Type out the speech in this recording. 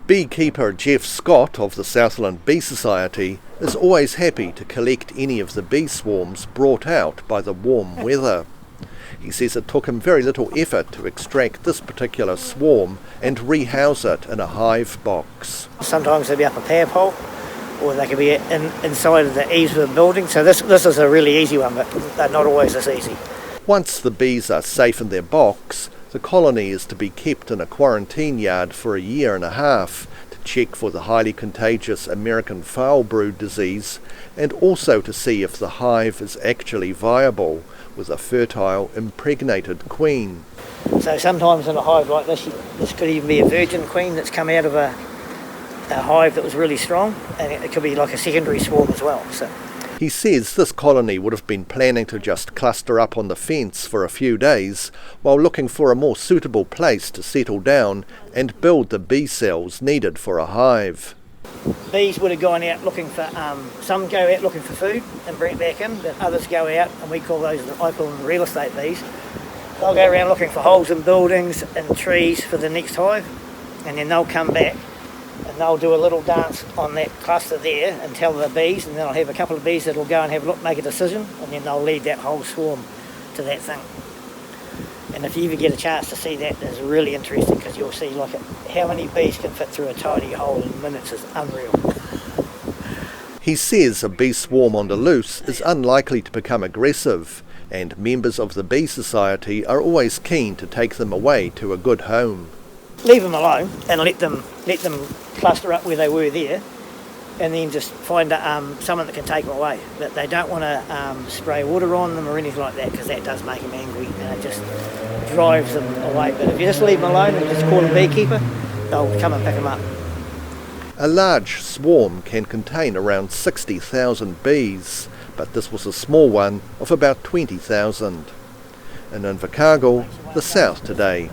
Beekeeper Jeff Scott of the Southland Bee Society is always happy to collect any of the bee swarms brought out by the warm weather. He says it took him very little effort to extract this particular swarm and rehouse it in a hive box. Sometimes they'll be up a power pole, or they can be inside of the eaves of a building. So this is a really easy one, but they're not always this easy. Once the bees are safe in their box, the colony is to be kept in a quarantine yard for a year and a half to check for the highly contagious American foul brood disease and also to see if the hive is actually viable with a fertile impregnated queen. So sometimes in a hive like this could even be a virgin queen that's come out of a hive that was really strong, and it could be like a secondary swarm as well. So he says this colony would have been planning to just cluster up on the fence for a few days while looking for a more suitable place to settle down and build the bee cells needed for a hive. Bees would have gone out looking for, some go out looking for food and bring it back in, but others go out, and I call them real estate bees. They'll go around looking for holes in buildings and trees for the next hive, and then they'll come back and they'll do a little dance on that cluster there and tell the bees, and then I'll have a couple of bees that'll go and have a look, make a decision, and then they'll lead that whole swarm to that thing. And if you ever get a chance to see that, it's really interesting, because you'll see like how many bees can fit through a tiny hole in minutes is unreal. He says a bee swarm on the loose is unlikely to become aggressive, and members of the Bee Society are always keen to take them away to a good home. Leave them alone and let them cluster up where they were there, and then just find someone that can take them away. But they don't want to spray water on them or anything like that, because that does make them angry and it just drives them away. But if you just leave them alone and just call a beekeeper, they'll come and pick them up. A large swarm can contain around 60,000 bees, but this was a small one of about 20,000. In Invercargill, the South Today.